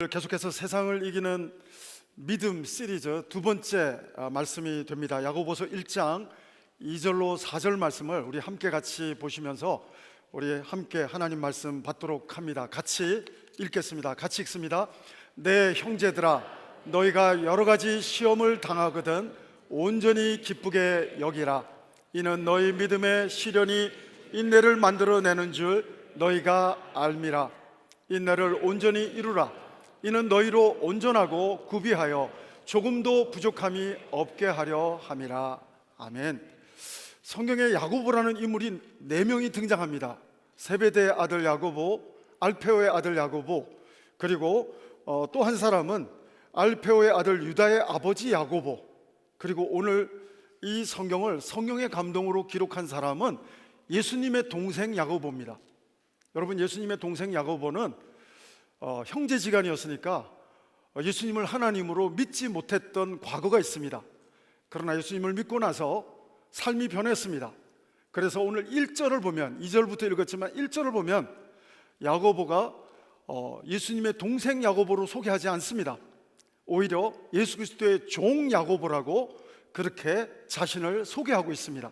계속해서 세상을 이기는 믿음 시리즈 두 번째 말씀이 됩니다. 야고보서 1장 2절로 4절 말씀을 우리 함께 같이 보시면서 우리 함께 하나님 말씀 받도록 합니다. 같이 읽겠습니다. 같이 읽습니다. 내 형제들아, 너희가 여러 가지 시험을 당하거든 온전히 기쁘게 여기라. 이는 너희 믿음의 시련이 인내를 만들어내는 줄 너희가 알미라. 인내를 온전히 이루라. 이는 너희로 온전하고 구비하여 조금도 부족함이 없게 하려 함이라. 아멘. 성경에 야고보라는 인물이 4명이 등장합니다. 세베대의 아들 야고보, 알페오의 아들 야고보, 그리고 또 한 사람은 알페오의 아들 유다의 아버지 야고보, 그리고 오늘 이 성경을 성령의 감동으로 기록한 사람은 예수님의 동생 야고보입니다. 여러분, 예수님의 동생 야고보는 형제지간이었으니까 예수님을 하나님으로 믿지 못했던 과거가 있습니다. 그러나 예수님을 믿고 나서 삶이 변했습니다. 그래서 오늘 1절을 보면, 2절부터 읽었지만 1절을 보면 야고보가 예수님의 동생 야고보로 소개하지 않습니다. 오히려 예수 그리스도의 종 야고보라고 그렇게 자신을 소개하고 있습니다.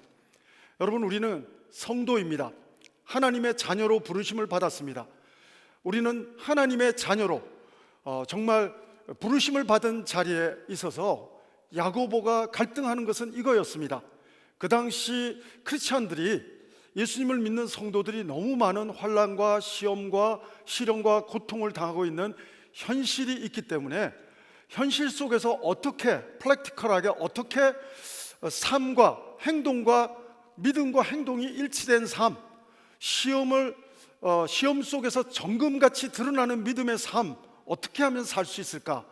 여러분, 우리는 성도입니다. 하나님의 자녀로 부르심을 받았습니다. 우리는 하나님의 자녀로 정말 부르심을 받은 자리에 있어서 야고보가 갈등하는 것은 이거였습니다. 그 당시 크리스찬들이, 예수님을 믿는 성도들이 너무 많은 환난과 시험과 시련과 고통을 당하고 있는 현실이 있기 때문에 현실 속에서 어떻게 프랙티컬하게 어떻게 삶과 행동과 믿음과 행동이 일치된 삶, 시험 속에서 정금같이 드러나는 믿음의 삶, 어떻게 하면 살 수 있을까?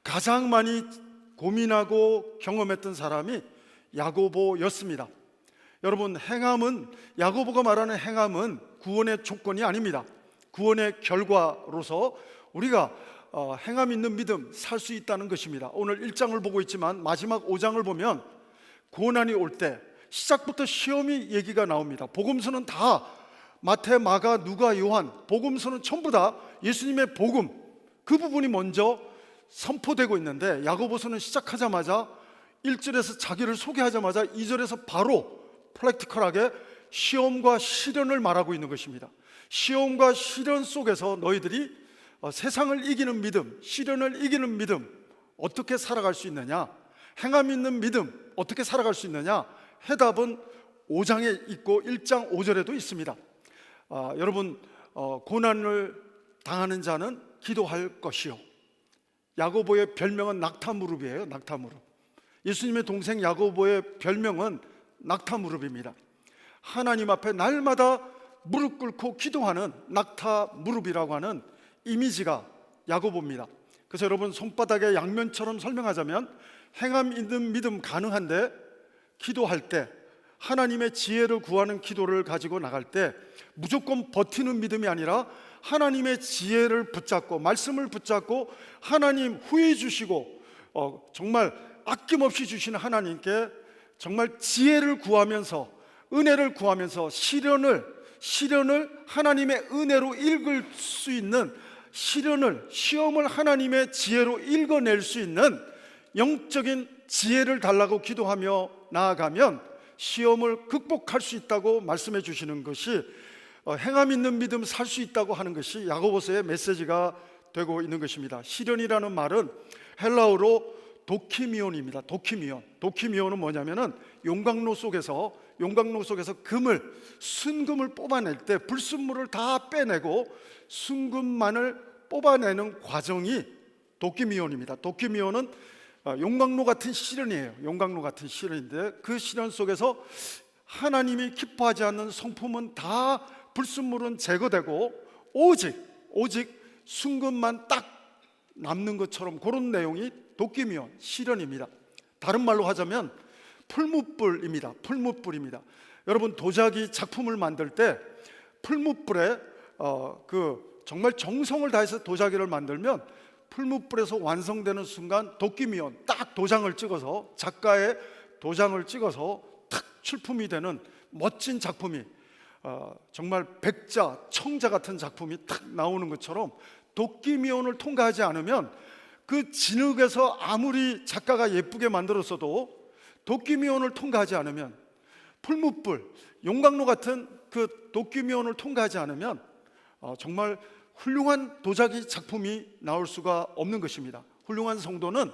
가장 많이 고민하고 경험했던 사람이 야고보였습니다. 여러분, 행함은, 야고보가 말하는 행함은 구원의 조건이 아닙니다. 구원의 결과로서 우리가 행함 있는 믿음 살 수 있다는 것입니다. 오늘 1장을 보고 있지만 마지막 5장을 보면 고난이 올 때 시작부터 시험이 얘기가 나옵니다. 복음서는 다 마태, 마가, 누가, 요한, 복음서는 전부 다 예수님의 복음, 그 부분이 먼저 선포되고 있는데, 야고보서는 시작하자마자 1절에서 자기를 소개하자마자 2절에서 바로 프랙티컬하게 시험과 시련을 말하고 있는 것입니다. 시험과 시련 속에서 너희들이 세상을 이기는 믿음, 시련을 이기는 믿음 어떻게 살아갈 수 있느냐, 행함 있는 믿음 어떻게 살아갈 수 있느냐, 해답은 5장에 있고 1장 5절에도 있습니다. 여러분, 고난을 당하는 자는 기도할 것이요. 야고보의 별명은 낙타무릎이에요. 낙타무릎. 예수님의 동생 야고보의 별명은 낙타무릎입니다. 하나님 앞에 날마다 무릎 꿇고 기도하는 낙타무릎이라고 하는 이미지가 야고보입니다. 그래서 여러분, 손바닥의 양면처럼 설명하자면 행함 있는 믿음 가능한데, 기도할 때 하나님의 지혜를 구하는 기도를 가지고 나갈 때 무조건 버티는 믿음이 아니라 하나님의 지혜를 붙잡고 말씀을 붙잡고 하나님 후회 주시고 정말 아낌없이 주시는 하나님께 정말 지혜를 구하면서, 은혜를 구하면서 시련을 하나님의 은혜로 읽을 수 있는, 시험을 하나님의 지혜로 읽어낼 수 있는 영적인 지혜를 달라고 기도하며 나아가면 시험을 극복할 수 있다고 말씀해 주시는 것이, 행함 있는 믿음 살 수 있다고 하는 것이 야고보서의 메시지가 되고 있는 것입니다. 시련이라는 말은 헬라어로 도키미온입니다. 도키미온은 뭐냐면은 용광로 속에서 순금을 뽑아낼 때 불순물을 다 빼내고 순금만을 뽑아내는 과정이 도키미온입니다. 도키미온은 용광로 같은 시련이에요. 용광로 같은 시련인데, 그 시련 속에서 하나님이 기뻐하지 않는 성품은 다, 불순물은 제거되고 오직 순금만 딱 남는 것처럼, 그런 내용이 도끼미온, 시련입니다. 다른 말로 하자면 풀무불입니다. 여러분, 도자기 작품을 만들 때 풀무불에 정말 정성을 다해서 도자기를 만들면 풀무불에서 완성되는 순간 도끼미온, 딱 도장을 찍어서, 작가의 도장을 찍어서 탁 출품이 되는 멋진 작품이, 정말 백자, 청자 같은 작품이 탁 나오는 것처럼 도끼미온을 통과하지 않으면 그 진흙에서 아무리 작가가 예쁘게 만들었어도 도끼미온을 통과하지 않으면, 풀무불, 용광로 같은 그 도끼미온을 통과하지 않으면 정말 훌륭한 도자기 작품이 나올 수가 없는 것입니다. 훌륭한 성도는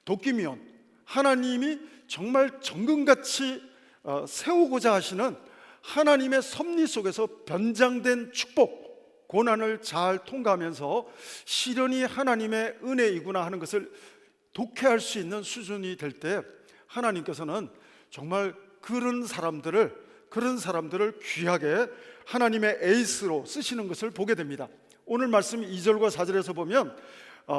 도끼미온, 하나님이 정말 정금같이 세우고자 하시는 하나님의 섭리 속에서 변장된 축복, 고난을 잘 통과하면서 시련이 하나님의 은혜이구나 하는 것을 독해할 수 있는 수준이 될 때 하나님께서는 정말 그런 사람들을 귀하게 하나님의 에이스로 쓰시는 것을 보게 됩니다. 오늘 말씀 2절과 4절에서 보면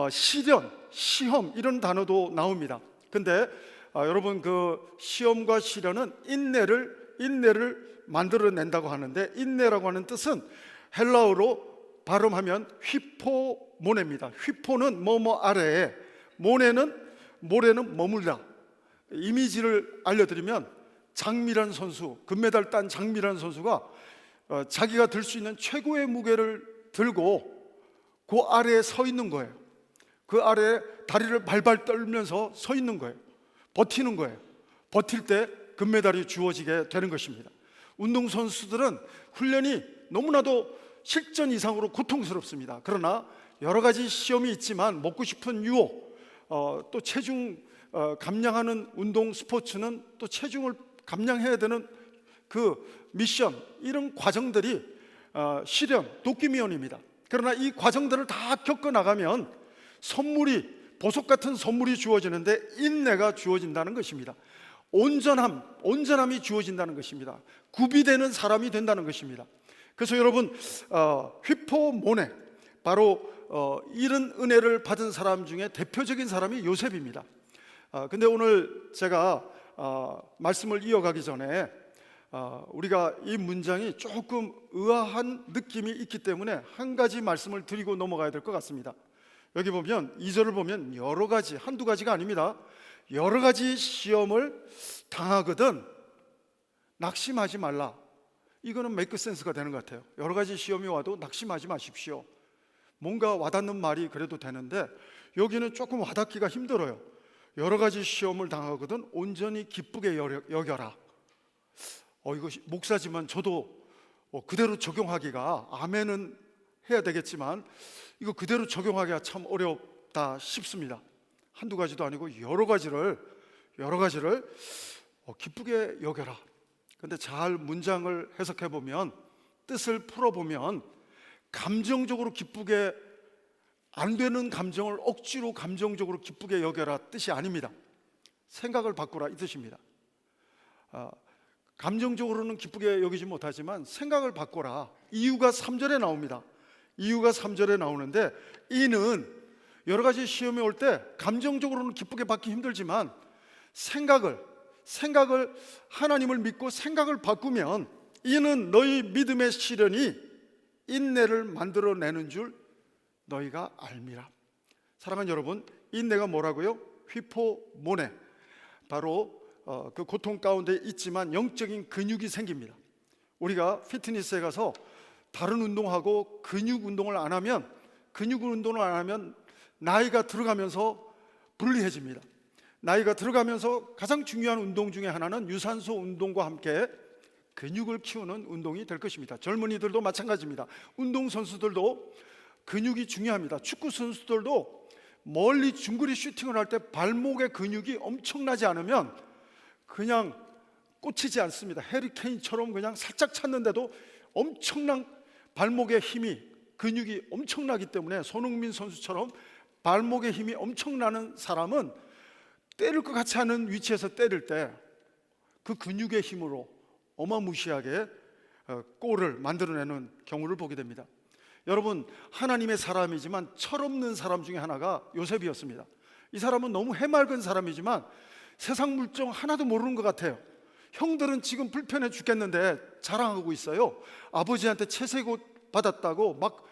시련, 시험 이런 단어도 나옵니다. 근데 여러분, 그 시험과 시련은 인내를 만들어낸다고 하는데, 인내라고 하는 뜻은 헬라어로 발음하면 휘포모네입니다. 휘포는 뭐뭐 아래에, 모래는 머물다. 이미지를 알려드리면 장미란 선수, 금메달 딴 장미란 선수가 자기가 들 수 있는 최고의 무게를 들고 그 아래에 서 있는 거예요. 그 아래에 다리를 발발 떨면서 서 있는 거예요. 버티는 거예요. 버틸 때 금메달이 주어지게 되는 것입니다. 운동선수들은 훈련이 너무나도 실전 이상으로 고통스럽습니다. 그러나 여러 가지 시험이 있지만 먹고 싶은 유혹, 또 체중 감량하는 운동 스포츠는 또 체중을 감량해야 되는 그 미션, 이런 과정들이 시련, 도끼미온입니다. 그러나 이 과정들을 다 겪어나가면 보석 같은 선물이 주어지는데 인내가 주어진다는 것입니다. 온전함이 주어진다는 것입니다. 구비되는 사람이 된다는 것입니다. 그래서 여러분, 휘포모네, 바로 이런 은혜를 받은 사람 중에 대표적인 사람이 요셉입니다. 근데 오늘 제가 말씀을 이어가기 전에 우리가 이 문장이 조금 의아한 느낌이 있기 때문에 한 가지 말씀을 드리고 넘어가야 될 것 같습니다. 여기 보면 2절을 보면 여러 가지, 한두 가지가 아닙니다. 여러 가지 시험을 당하거든 낙심하지 말라. 이거는 메이크 센스가 되는 것 같아요. 여러 가지 시험이 와도 낙심하지 마십시오. 뭔가 와닿는 말이 그래도 되는데 여기는 조금 와닿기가 힘들어요. 여러 가지 시험을 당하거든 온전히 기쁘게 여겨라. 이거 목사지만 저도 그대로 적용하기가, 아멘은 해야 되겠지만 이거 그대로 적용하기가 참 어렵다 싶습니다. 한두 가지도 아니고 여러 가지를 기쁘게 여겨라. 근데 잘 문장을 해석해 보면, 뜻을 풀어보면 감정적으로 기쁘게 안 되는 감정을 억지로 감정적으로 기쁘게 여겨라 뜻이 아닙니다. 생각을 바꾸라 이 뜻입니다. 감정적으로는 기쁘게 여기지 못하지만 생각을 바꿔라. 이유가 3절에 나옵니다. 이유가 3절에 나오는데, 이는 여러 가지 시험이 올 때 감정적으로는 기쁘게 받기 힘들지만 생각을 하나님을 믿고 생각을 바꾸면 이는 너희 믿음의 시련이 인내를 만들어내는 줄 너희가 알미라. 사랑하는 여러분, 인내가 뭐라고요? 휘포모네, 바로 그 고통 가운데 있지만 영적인 근육이 생깁니다. 우리가 피트니스에 가서 다른 운동하고 근육 운동을 안 하면 나이가 들어가면서 불리해집니다. 나이가 들어가면서 가장 중요한 운동 중에 하나는 유산소 운동과 함께 근육을 키우는 운동이 될 것입니다. 젊은이들도 마찬가지입니다. 운동선수들도 근육이 중요합니다. 축구 선수들도 멀리 중거리 슈팅을 할 때 발목의 근육이 엄청나지 않으면 그냥 꽂히지 않습니다. 해리 케인처럼 그냥 살짝 찼는데도 엄청난 발목의 힘이, 근육이 엄청나기 때문에 손흥민 선수처럼 발목의 힘이 엄청나는 사람은 때릴 것 같지 않은 위치에서 때릴 때 그 근육의 힘으로 어마무시하게 골을 만들어내는 경우를 보게 됩니다. 여러분, 하나님의 사람이지만 철없는 사람 중에 하나가 요셉이었습니다. 이 사람은 너무 해맑은 사람이지만 세상 물정 하나도 모르는 것 같아요. 형들은 지금 불편해 죽겠는데 자랑하고 있어요. 아버지한테 채색옷 받았다고 막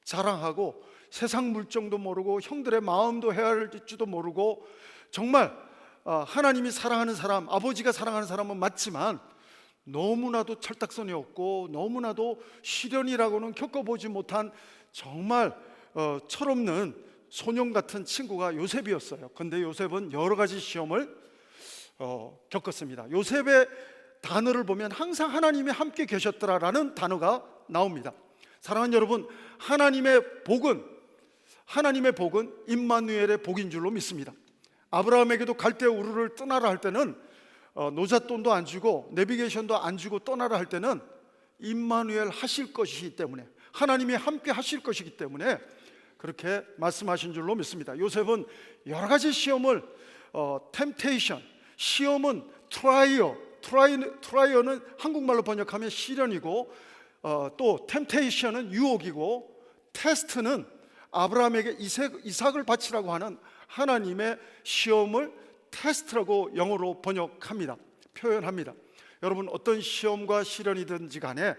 자랑하고, 세상 물정도 모르고 형들의 마음도 헤아릴지도 모르고, 정말 하나님이 사랑하는 사람, 아버지가 사랑하는 사람은 맞지만 너무나도 철딱선이 없고 너무나도 시련이라고는 겪어보지 못한 정말 철없는 소년 같은 친구가 요셉이었어요. 근데 요셉은 여러 가지 시험을 겪었습니다. 요셉의 단어를 보면 항상 하나님이 함께 계셨더라라는 단어가 나옵니다. 사랑하는 여러분, 하나님의 복은 임마누엘의 복인 줄로 믿습니다. 아브라함에게도 갈대 우르를 떠나라 할 때는 노잣돈도 안 주고 내비게이션도 안 주고 떠나라 할 때는 임마누엘 하실 것이기 때문에, 하나님이 함께 하실 것이기 때문에 그렇게 말씀하신 줄로 믿습니다. 요셉은 여러 가지 시험을 temptation, 시험은 트라이어는 한국말로 번역하면 시련이고, 또 temptation은 유혹이고, 테스트는 아브라함에게 이삭을 바치라고 하는 하나님의 시험을 테스트라고 영어로 번역합니다. 표현합니다. 여러분, 어떤 시험과 시련이든지 간에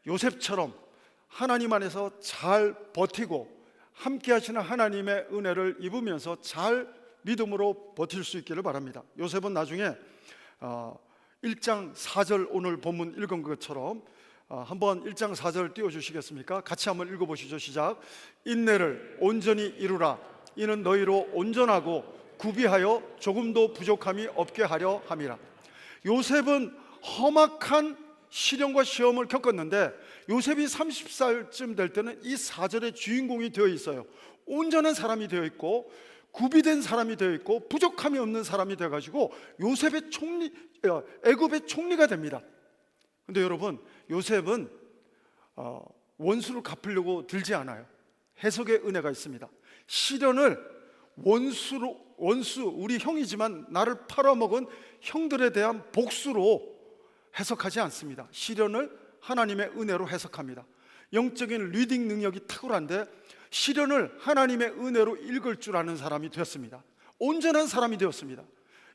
요셉처럼 하나님 안에서 잘 버티고 함께 하시는 하나님의 은혜를 입으면서 잘 믿음으로 버틸 수 있기를 바랍니다. 요셉은 나중에 1장 4절, 오늘 본문 읽은 것처럼 한번 1장 4절 띄워주시겠습니까? 같이 한번 읽어보시죠. 시작. 인내를 온전히 이루라. 이는 너희로 온전하고 구비하여 조금도 부족함이 없게 하려 함이라. 요셉은 험악한 시련과 시험을 겪었는데, 요셉이 30살쯤 될 때는 이 4절의 주인공이 되어 있어요. 온전한 사람이 되어 있고, 구비된 사람이 되어 있고, 부족함이 없는 사람이 되어 가지고 요셉의 애굽의 총리가 됩니다. 근데 여러분, 요셉은 원수를 갚으려고 들지 않아요. 해석의 은혜가 있습니다. 시련을 원수, 우리 형이지만 나를 팔아먹은 형들에 대한 복수로 해석하지 않습니다. 시련을 하나님의 은혜로 해석합니다. 영적인 리딩 능력이 탁월한데 시련을 하나님의 은혜로 읽을 줄 아는 사람이 되었습니다. 온전한 사람이 되었습니다.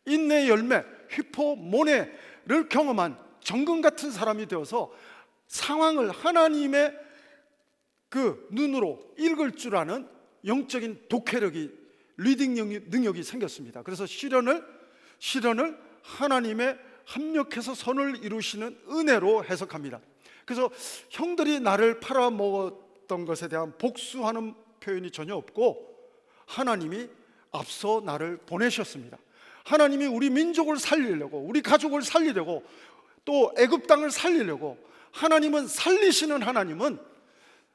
인내의 열매, 휘포모네를 경험한 정금 같은 사람이 되어서 상황을 하나님의 그 눈으로 읽을 줄 아는 영적인 독해력이, 리딩 능력이 생겼습니다. 그래서 시련을 하나님의 합력해서 선을 이루시는 은혜로 해석합니다. 그래서 형들이 나를 팔아먹었던 것에 대한 복수하는 표현이 전혀 없고, 하나님이 앞서 나를 보내셨습니다. 하나님이 우리 민족을 살리려고, 우리 가족을 살리려고, 또 애굽 땅을 살리려고, 하나님은 살리시는 하나님은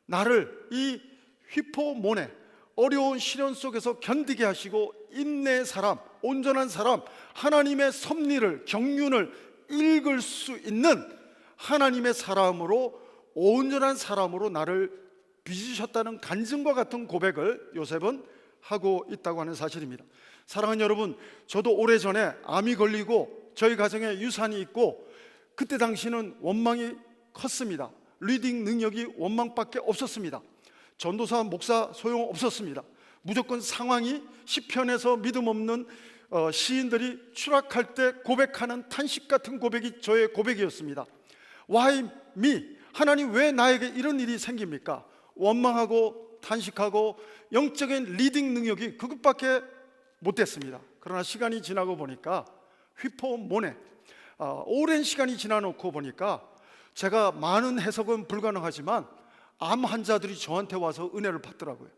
나를 이 휘포모네, 어려운 시련 속에서 견디게 하시고, 인내의 사람, 온전한 사람, 하나님의 섭리를, 경륜을 읽을 수 있는 하나님의 사람으로, 온전한 사람으로 나를 빚으셨다는 간증과 같은 고백을 요셉은 하고 있다고 하는 사실입니다. 사랑하는 여러분, 저도 오래전에 암이 걸리고 저희 가정에 유산이 있고, 그때 당시는 원망이 컸습니다. 리딩 능력이 원망밖에 없었습니다. 전도사, 목사 소용없었습니다. 무조건 상황이, 시편에서 믿음 없는 시인들이 추락할 때 고백하는 탄식 같은 고백이 저의 고백이었습니다. Why me? 하나님, 왜 나에게 이런 일이 생깁니까? 원망하고 탄식하고 영적인 리딩 능력이 그것밖에 못됐습니다. 그러나 시간이 지나고 보니까 휘포모네, 오랜 시간이 지나놓고 보니까 제가 많은 해석은 불가능하지만 암 환자들이 저한테 와서 은혜를 받더라고요.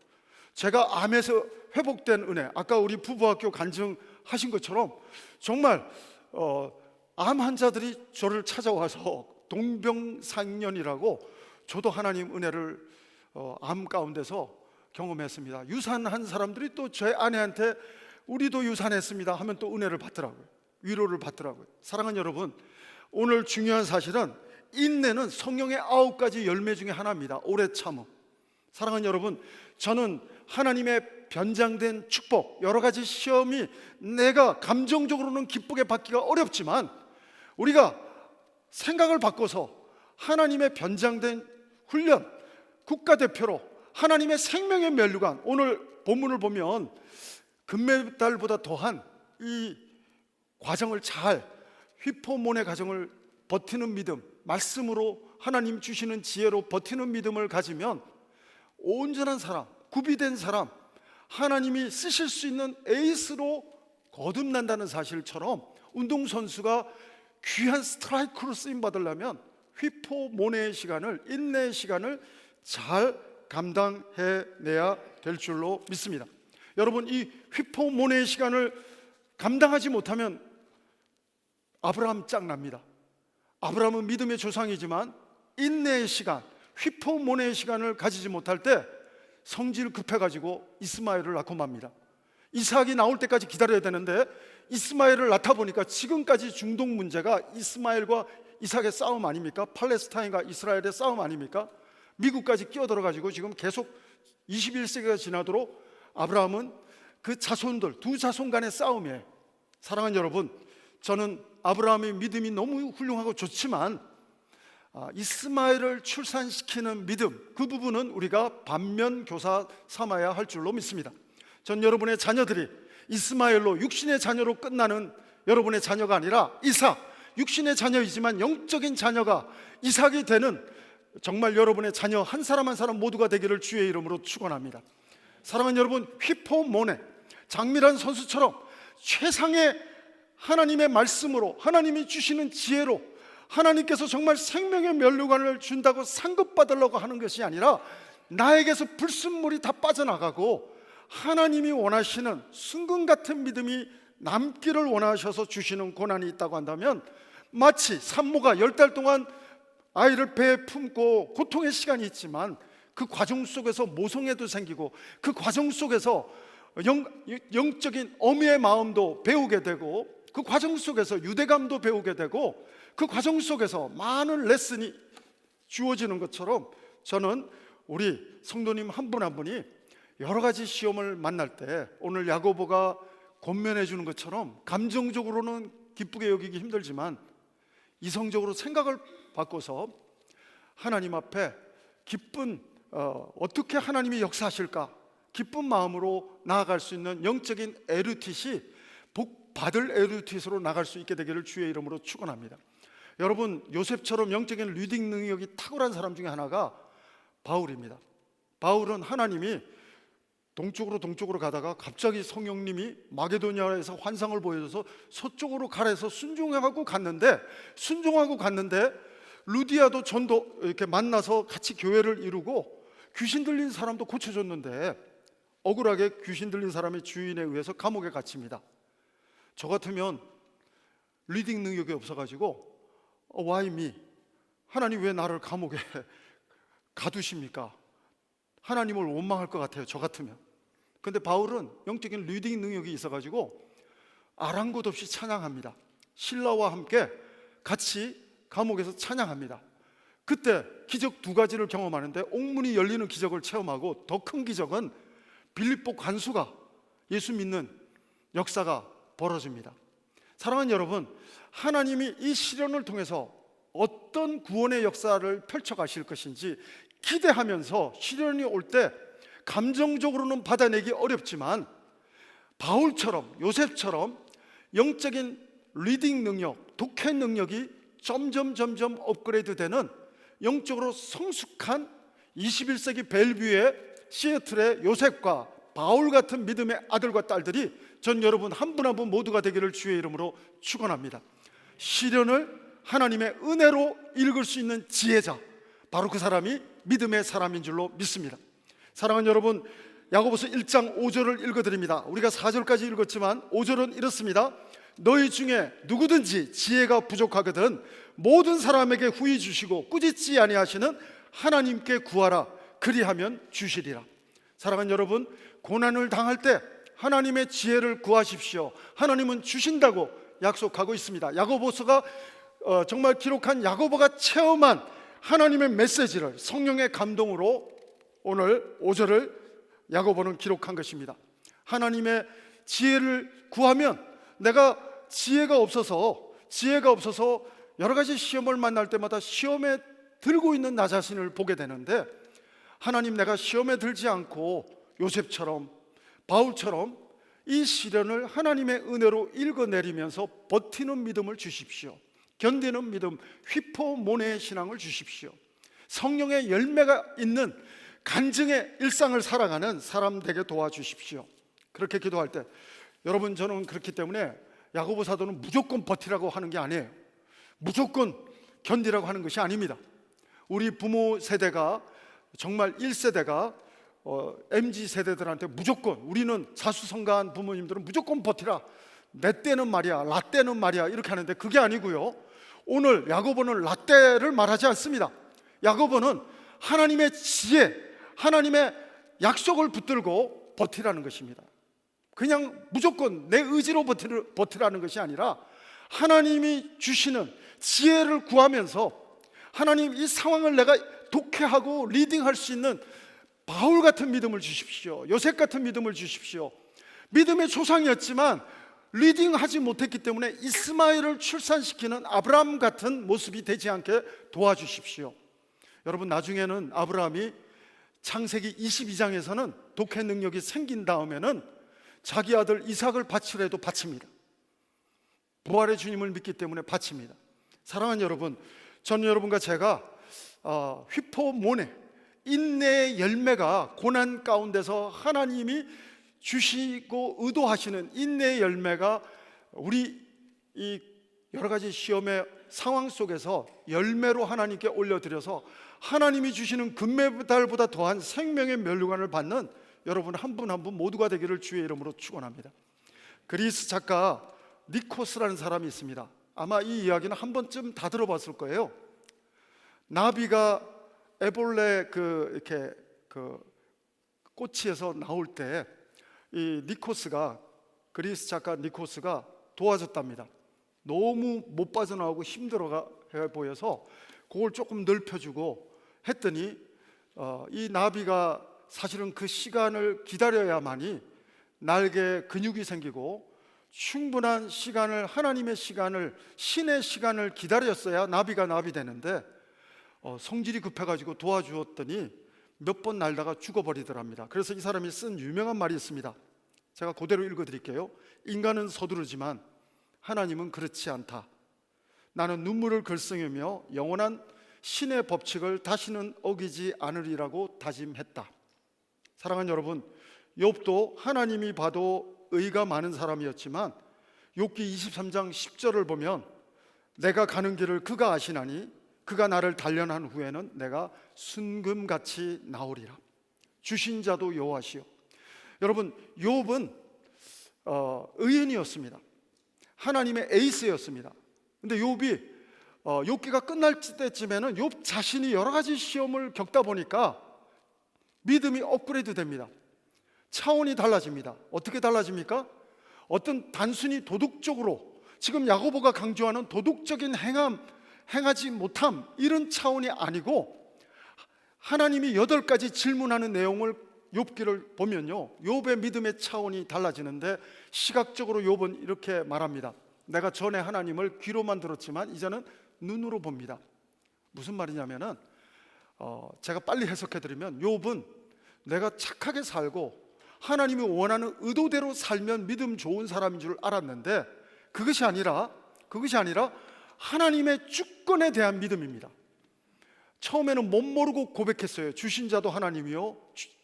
제가 암에서 회복된 은혜, 아까 우리 부부학교 간증하신 것처럼 정말 암 환자들이 저를 찾아와서 동병상련이라고, 저도 하나님 은혜를 암 가운데서 경험했습니다. 유산한 사람들이 또 제 아내한테 우리도 유산했습니다 하면 또 은혜를 받더라고요. 위로를 받더라고요. 사랑하는 여러분, 오늘 중요한 사실은 인내는 성령의 9가지 열매 중에 하나입니다. 오래 참음. 사랑하는 여러분, 저는 하나님의 변장된 축복, 여러 가지 시험이 내가 감정적으로는 기쁘게 받기가 어렵지만, 우리가 생각을 바꿔서 하나님의 변장된 훈련, 국가대표로 하나님의 생명의 면류관, 오늘 본문을 보면 금메달보다 더한 이 과정을 잘, 휘포몬의 과정을 버티는 믿음, 말씀으로 하나님 주시는 지혜로 버티는 믿음을 가지면 온전한 사람, 구비된 사람, 하나님이 쓰실 수 있는 에이스로 거듭난다는 사실처럼, 운동선수가 귀한 스트라이크로 쓰임 받으려면 휘포모네의 시간을, 인내의 시간을 잘 감당해내야 될 줄로 믿습니다. 여러분, 이 휘포모네의 시간을 감당하지 못하면 아브라함 짱납니다. 아브라함은 믿음의 조상이지만 인내의 시간, 휘포모네의 시간을 가지지 못할 때 성질 급해가지고 이스마엘을 낳고 맙니다. 이삭이 나올 때까지 기다려야 되는데 이스마엘을 낳다 보니까 지금까지 중동 문제가 이스마엘과 이삭의 싸움 아닙니까? 팔레스타인과 이스라엘의 싸움 아닙니까? 미국까지 끼어들어가지고 지금 계속 21세기가 지나도록 아브라함은 그 자손들, 두 자손 간의 싸움이에요. 사랑하는 여러분, 저는 아브라함의 믿음이 너무 훌륭하고 좋지만 이스마엘을 출산시키는 믿음, 그 부분은 우리가 반면교사 삼아야 할 줄로 믿습니다. 전 여러분의 자녀들이 이스마엘로 육신의 자녀로 끝나는 여러분의 자녀가 아니라 이삭, 육신의 자녀이지만 영적인 자녀가 이삭이 되는 정말 여러분의 자녀 한 사람 한 사람 모두가 되기를 주의 이름으로 축원합니다. 사랑하는 여러분, 휘포모네, 장미란 선수처럼 최상의 하나님의 말씀으로, 하나님이 주시는 지혜로, 하나님께서 정말 생명의 면류관을 준다고 상급받으려고 하는 것이 아니라 나에게서 불순물이 다 빠져나가고 하나님이 원하시는 순금 같은 믿음이 남기를 원하셔서 주시는 고난이 있다고 한다면, 마치 산모가 10달 동안 아이를 배에 품고 고통의 시간이 있지만 그 과정 속에서 모성애도 생기고 그 과정 속에서 영적인 어미의 마음도 배우게 되고 그 과정 속에서 유대감도 배우게 되고 그 과정 속에서 많은 레슨이 주어지는 것처럼, 저는 우리 성도님 한 분 한 분이 여러 가지 시험을 만날 때 오늘 야고보가 권면해 주는 것처럼 감정적으로는 기쁘게 여기기 힘들지만 이성적으로 생각을 바꿔서 하나님 앞에 기쁜 어떻게 하나님이 역사하실까 기쁜 마음으로 나아갈 수 있는 영적인 에르텟이 복 받을 에르텟으로 나갈 수 있게 되기를 주의 이름으로 축원합니다. 여러분, 요셉처럼 영적인 리딩 능력이 탁월한 사람 중에 하나가 바울입니다. 바울은 하나님이 동쪽으로 가다가 갑자기 성령님이 마게도니아에서 환상을 보여줘서 서쪽으로 가래서 순종하고 갔는데 루디아도 전도 이렇게 만나서 같이 교회를 이루고 귀신 들린 사람도 고쳐줬는데 억울하게 귀신 들린 사람의 주인에 의해서 감옥에 갇힙니다. 저 같으면 리딩 능력이 없어가지고 Why me? 하나님 왜 나를 감옥에 가두십니까? 하나님을 원망할 것 같아요, 저 같으면. 근데 바울은 영적인 리딩 능력이 있어가지고 아랑곳 없이 찬양합니다. 신라와 함께 같이 감옥에서 찬양합니다. 그때 기적 2가지를 경험하는데 옥문이 열리는 기적을 체험하고 더 큰 기적은 빌립보 관수가 예수 믿는 역사가 벌어집니다. 사랑하는 여러분, 하나님이 이 시련을 통해서 어떤 구원의 역사를 펼쳐가실 것인지 기대하면서 시련이 올 때 감정적으로는 받아내기 어렵지만 바울처럼, 요셉처럼 영적인 리딩 능력, 독해 능력이 점점 업그레이드 되는 영적으로 성숙한 21세기 벨뷰의 시애틀의 요셉과 바울 같은 믿음의 아들과 딸들이 전 여러분 한 분 한 분 모두가 되기를 주의 이름으로 축원합니다. 시련을 하나님의 은혜로 읽을 수 있는 지혜자, 바로 그 사람이 믿음의 사람인 줄로 믿습니다. 사랑하는 여러분, 야고보서 1장 5절을 읽어드립니다. 우리가 4절까지 읽었지만 5절은 이렇습니다. 너희 중에 누구든지 지혜가 부족하거든 모든 사람에게 후히 주시고 꾸짖지 아니하시는 하나님께 구하라. 그리하면 주시리라. 사랑하는 여러분, 고난을 당할 때 하나님의 지혜를 구하십시오. 하나님은 주신다고 약속하고 있습니다. 야고보서가 정말 기록한 야고보가 체험한 하나님의 메시지를 성령의 감동으로 오늘 5절을 야고보는 기록한 것입니다. 하나님의 지혜를 구하면 내가 지혜가 없어서 여러 가지 시험을 만날 때마다 시험에 들고 있는 나 자신을 보게 되는데, 하나님, 내가 시험에 들지 않고 요셉처럼 바울처럼 이 시련을 하나님의 은혜로 읽어내리면서 버티는 믿음을 주십시오. 견디는 믿음, 휘포모네의 신앙을 주십시오. 성령의 열매가 있는 간증의 일상을 살아가는 사람 되게 도와주십시오. 그렇게 기도할 때, 여러분, 저는 그렇기 때문에 야고보 사도는 무조건 버티라고 하는 게 아니에요. 무조건 견디라고 하는 것이 아닙니다. 우리 부모 세대가 정말 1세대가 MZ 세대들한테 무조건, 우리는 자수성가한 부모님들은 무조건 버티라, 내 때는 말이야, 라떼는 말이야, 이렇게 하는데 그게 아니고요. 오늘 야고보는 라떼를 말하지 않습니다. 야고보는 하나님의 지혜, 하나님의 약속을 붙들고 버티라는 것입니다. 그냥 무조건 내 의지로 버티라는 것이 아니라 하나님이 주시는 지혜를 구하면서, 하나님 이 상황을 내가 독해하고 리딩할 수 있는 바울 같은 믿음을 주십시오. 요셉 같은 믿음을 주십시오. 믿음의 조상이었지만 리딩하지 못했기 때문에 이스마엘을 출산시키는 아브라함 같은 모습이 되지 않게 도와주십시오. 여러분, 나중에는 아브라함이 창세기 22장에서는 독해 능력이 생긴 다음에는 자기 아들 이삭을 바치려도 바칩니다. 부활의 주님을 믿기 때문에 바칩니다. 사랑하는 여러분, 전 여러분과 제가 휘포모네, 인내의 열매가 고난 가운데서 하나님이 주시고 의도하시는 인내의 열매가 우리 이 여러 가지 시험의 상황 속에서 열매로 하나님께 올려드려서 하나님이 주시는 금메달보다 더한 생명의 면류관을 받는 여러분 한 분 한 분 모두가 되기를 주의 이름으로 축원합니다. 그리스 작가 니코스라는 사람이 있습니다. 아마 이 이야기는 한 번쯤 다 들어봤을 거예요. 나비가 애벌레 이렇게 꼬치에서 나올 때 이 니코스가, 그리스 작가 니코스가 도와줬답니다. 너무 못 빠져나오고 힘들어 보여서 그걸 조금 넓혀주고 했더니 이 나비가 사실은 그 시간을 기다려야만이 날개에 근육이 생기고 충분한 시간을, 하나님의 시간을, 신의 시간을 기다렸어야 나비가 나비 되는데 성질이 급해가지고 도와주었더니 몇 번 날다가 죽어버리더랍니다. 그래서 이 사람이 쓴 유명한 말이 있습니다. 제가 그대로 읽어드릴게요. 인간은 서두르지만 하나님은 그렇지 않다. 나는 눈물을 글썽이며 영원한 신의 법칙을 다시는 어기지 않으리라고 다짐했다. 사랑하는 여러분, 욥도 하나님이 봐도 의가 많은 사람이었지만 욥기 23장 10절을 보면 내가 가는 길을 그가 아시나니 그가 나를 단련한 후에는 내가 순금같이 나오리라. 주신 자도 여호와시요. 여러분, 욥은 의인이었습니다. 하나님의 에이스였습니다. 근데 욥이 욥기가 끝날 때쯤에는 욥 자신이 여러 가지 시험을 겪다 보니까 믿음이 업그레이드 됩니다. 차원이 달라집니다. 어떻게 달라집니까? 어떤 단순히 도덕적으로, 지금 야고보가 강조하는 도덕적인 행하지 못함, 이런 차원이 아니고 하나님이 8가지 질문하는 내용을 욥기를 보면요, 욥의 믿음의 차원이 달라지는데, 시각적으로 욥은 이렇게 말합니다. 내가 전에 하나님을 귀로만 들었지만 이제는 눈으로 봅니다. 무슨 말이냐면은 제가 빨리 해석해드리면, 욥은 내가 착하게 살고 하나님이 원하는 의도대로 살면 믿음 좋은 사람인 줄 알았는데 그것이 아니라 하나님의 주권에 대한 믿음입니다. 처음에는 못 모르고 고백했어요. 주신 자도 하나님이요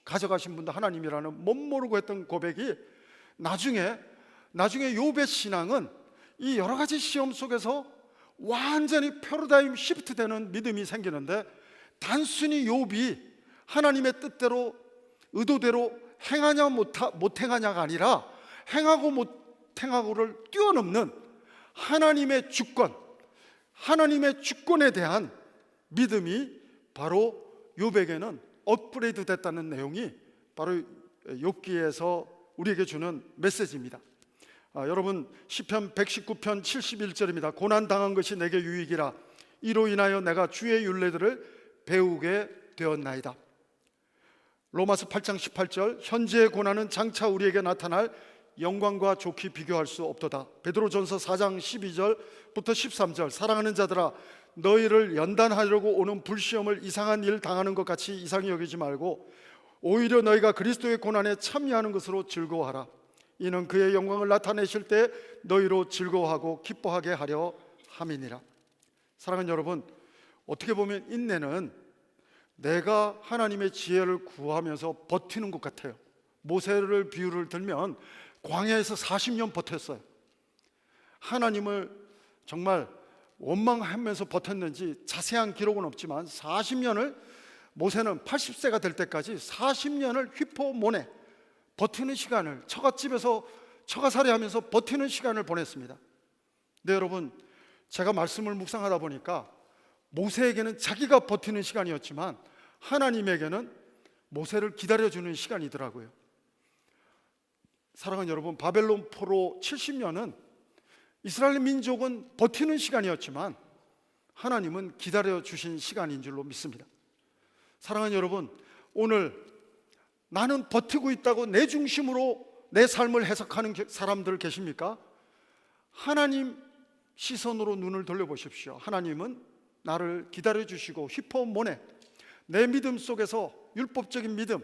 가져가신 분도 하나님이라는 못 모르고 했던 고백이 나중에 욥의 신앙은 이 여러 가지 시험 속에서 완전히 패러다임 시프트 되는 믿음이 생기는데, 단순히 욥이 하나님의 뜻대로 의도대로 행하냐 못 행하냐가 아니라 행하고 못 행하고를 뛰어넘는 하나님의 주권, 하나님의 주권에 대한 믿음이 바로 욥에게는 업그레이드 됐다는 내용이 바로 욥기에서 우리에게 주는 메시지입니다. 여러분, 시편 119편 71절입니다. 고난당한 것이 내게 유익이라. 이로 인하여 내가 주의 율례들을 배우게 되었나이다. 로마서 8장 18절, 현재의 고난은 장차 우리에게 나타날 영광과 좋게 비교할 수 없도다. 베드로전서 4장 12절부터 13절, 사랑하는 자들아, 너희를 연단하려고 오는 불시험을 이상한 일 당하는 것 같이 이상히 여기지 말고 오히려 너희가 그리스도의 고난에 참여하는 것으로 즐거워하라. 이는 그의 영광을 나타내실 때 너희로 즐거워하고 기뻐하게 하려 함이니라. 사랑하는 여러분, 어떻게 보면 인내는 내가 하나님의 지혜를 구하면서 버티는 것 같아요. 모세를 비유를 들면 광야에서 40년 버텼어요. 하나님을 정말 원망하면서 버텼는지 자세한 기록은 없지만 40년을 모세는 80세가 될 때까지 40년을 휘포모네 버티는 시간을, 처갓집에서 처가살이하면서 버티는 시간을 보냈습니다. 네, 여러분, 제가 말씀을 묵상하다 보니까 모세에게는 자기가 버티는 시간이었지만 하나님에게는 모세를 기다려주는 시간이더라고요. 사랑하는 여러분, 바벨론 포로 70년은 이스라엘 민족은 버티는 시간이었지만 하나님은 기다려주신 시간인 줄로 믿습니다. 사랑하는 여러분, 오늘 나는 버티고 있다고 내 중심으로 내 삶을 해석하는 사람들 계십니까? 하나님 시선으로 눈을 돌려보십시오. 하나님은 나를 기다려주시고 휘포모네, 내 믿음 속에서 율법적인 믿음,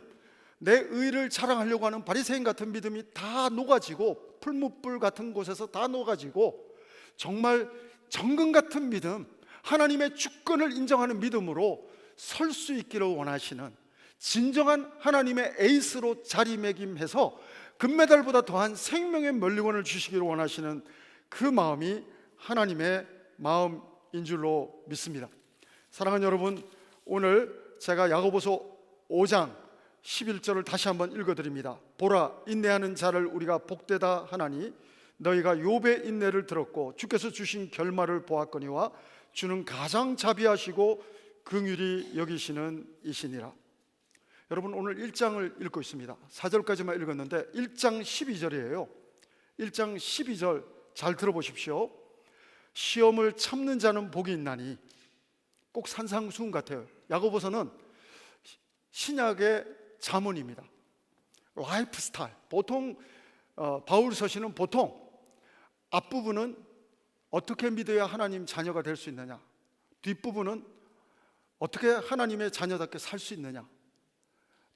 내 의를 자랑하려고 하는 바리새인 같은 믿음이 다 녹아지고 풀무불 같은 곳에서 다 녹아지고 정말 정금 같은 믿음, 하나님의 주권을 인정하는 믿음으로 설 수 있기를 원하시는 진정한 하나님의 에이스로 자리매김해서 금메달보다 더한 생명의 면류관을 주시기를 원하시는 그 마음이 하나님의 마음인 줄로 믿습니다. 사랑하는 여러분, 오늘 제가 야고보서 5장 11절을 다시 한번 읽어드립니다. 보라, 인내하는 자를 우리가 복되다 하나니 너희가 욥의 인내를 들었고 주께서 주신 결말을 보았거니와 주는 가장 자비하시고 긍휼히 여기시는 이시니라. 여러분, 오늘 1장을 읽고 있습니다. 4절까지만 읽었는데 1장 12절이에요 1장 12절 잘 들어보십시오. 시험을 참는 자는 복이 있나니, 꼭 산상수훈 같아요. 야고보서는 신약의 자문입니다. 라이프 스타일. 보통 바울 서신은 보통 앞부분은 어떻게 믿어야 하나님 자녀가 될 수 있느냐, 뒷부분은 어떻게 하나님의 자녀답게 살 수 있느냐.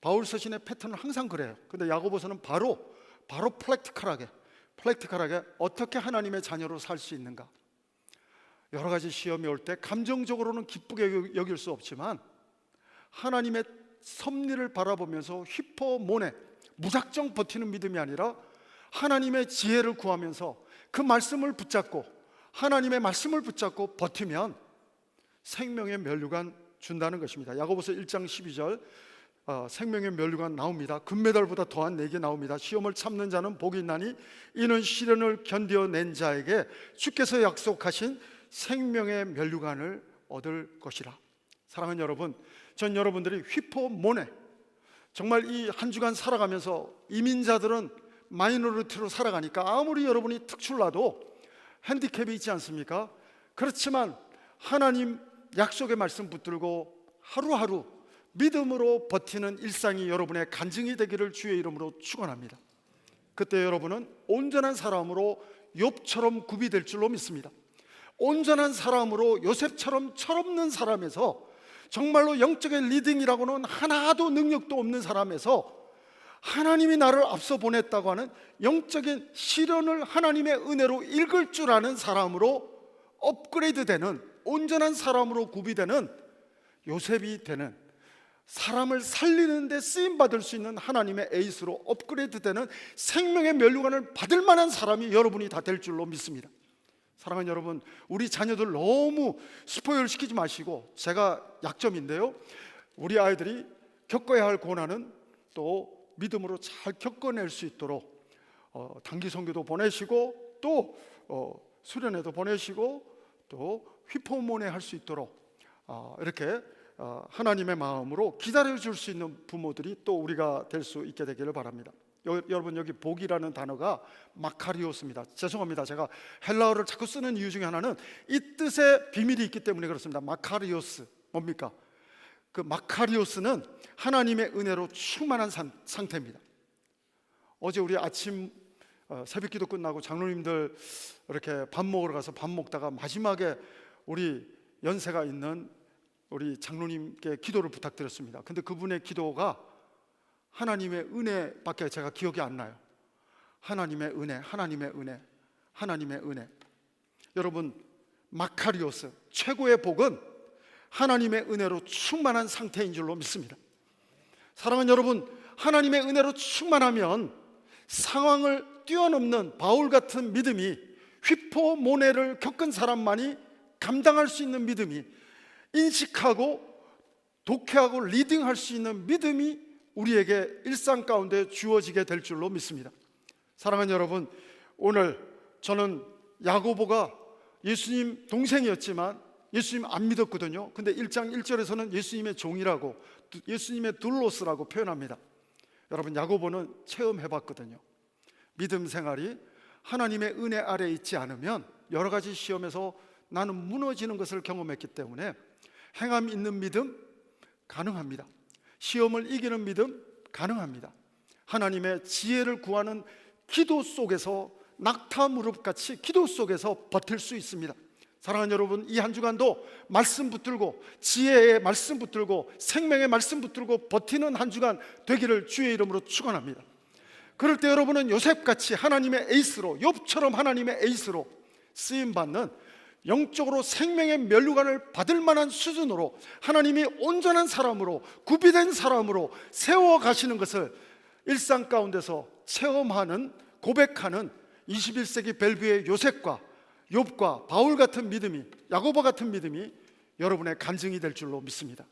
바울 서신의 패턴은 항상 그래요. 근데 야고보서는 바로 프랙티컬하게 어떻게 하나님의 자녀로 살 수 있는가. 여러 가지 시험이 올 때 감정적으로는 기쁘게 여길 수 없지만 하나님의 섭리를 바라보면서 휘포모네, 무작정 버티는 믿음이 아니라 하나님의 지혜를 구하면서 그 말씀을 붙잡고, 하나님의 말씀을 붙잡고 버티면 생명의 면류관 준다는 것입니다. 야고보서 1장 12절 생명의 면류관 나옵니다. 금메달보다 더한 내게 나옵니다. 시험을 참는 자는 복이 있나니 이는 시련을 견뎌낸 자에게 주께서 약속하신 생명의 면류관을 얻을 것이라. 사랑하는 여러분, 전 여러분들이 휘포모네, 정말 이 한 주간 살아가면서 이민자들은 마이너리티로 살아가니까 아무리 여러분이 특출나도 핸디캡이 있지 않습니까? 그렇지만 하나님 약속의 말씀 붙들고 하루하루 믿음으로 버티는 일상이 여러분의 간증이 되기를 주의 이름으로 축원합니다. 그때 여러분은 온전한 사람으로 욥처럼 구비될 줄로 믿습니다. 온전한 사람으로 요셉처럼 철없는 사람에서, 정말로 영적인 리딩이라고는 하나도 능력도 없는 사람에서 하나님이 나를 앞서 보냈다고 하는 영적인 시련을 하나님의 은혜로 읽을 줄 아는 사람으로 업그레이드 되는, 온전한 사람으로 구비되는, 요셉이 되는, 사람을 살리는 데 쓰임받을 수 있는 하나님의 에이스로 업그레이드 되는 생명의 면류관을 받을 만한 사람이 여러분이 다 될 줄로 믿습니다. 사랑하는 여러분, 우리 자녀들 너무 스포일 시키지 마시고, 제가 약점인데요, 우리 아이들이 겪어야 할 고난은 또 믿음으로 잘 겪어낼 수 있도록 단기 선교도 보내시고 또 수련회도 보내시고 또 휘포모네 할 수 있도록 이렇게 하나님의 마음으로 기다려줄 수 있는 부모들이 또 우리가 될 수 있게 되기를 바랍니다. 여러분, 여기 복이라는 단어가 마카리오스입니다. 죄송합니다. 제가 헬라어를 자꾸 쓰는 이유 중에 하나는 이 뜻의 비밀이 있기 때문에 그렇습니다. 마카리오스 뭡니까? 그 마카리오스는 하나님의 은혜로 충만한 상태입니다. 어제 우리 아침 새벽기도 끝나고 장로님들 이렇게 밥 먹으러 가서 밥 먹다가 마지막에 우리 연세가 있는 우리 장로님께 기도를 부탁드렸습니다. 근데 그분의 기도가 하나님의 은혜밖에 제가 기억이 안 나요. 하나님의 은혜, 하나님의 은혜, 하나님의 은혜. 여러분, 마카리오스, 최고의 복은 하나님의 은혜로 충만한 상태인 줄로 믿습니다. 사랑하는 여러분, 하나님의 은혜로 충만하면 상황을 뛰어넘는 바울 같은 믿음이, 휘포모네를 겪은 사람만이 감당할 수 있는 믿음이, 인식하고 독해하고 리딩할 수 있는 믿음이 우리에게 일상 가운데 주어지게 될 줄로 믿습니다. 사랑하는 여러분, 오늘 저는 야고보가 예수님 동생이었지만 예수님 안 믿었거든요. 근데 1장 1절에서는 예수님의 종이라고, 예수님의 둘로스라고 표현합니다. 여러분, 야고보는 체험해봤거든요. 믿음 생활이 하나님의 은혜 아래에 있지 않으면 여러 가지 시험에서 나는 무너지는 것을 경험했기 때문에 행함 있는 믿음 가능합니다. 시험을 이기는 믿음 가능합니다. 하나님의 지혜를 구하는 기도 속에서 낙타 무릎같이 기도 속에서 버틸 수 있습니다. 사랑하는 여러분, 이 한 주간도 말씀 붙들고 지혜의 말씀 붙들고 생명의 말씀 붙들고 버티는 한 주간 되기를 주의 이름으로 축원합니다. 그럴 때 여러분은 요셉같이 하나님의 에이스로, 욥처럼 하나님의 에이스로 쓰임받는 영적으로 생명의 면류관을 받을 만한 수준으로 하나님이 온전한 사람으로, 구비된 사람으로 세워가시는 것을 일상 가운데서 체험하는, 고백하는 21세기 벨뷰의 요셉과 욥과 바울 같은 믿음이, 야고보 같은 믿음이 여러분의 간증이 될 줄로 믿습니다.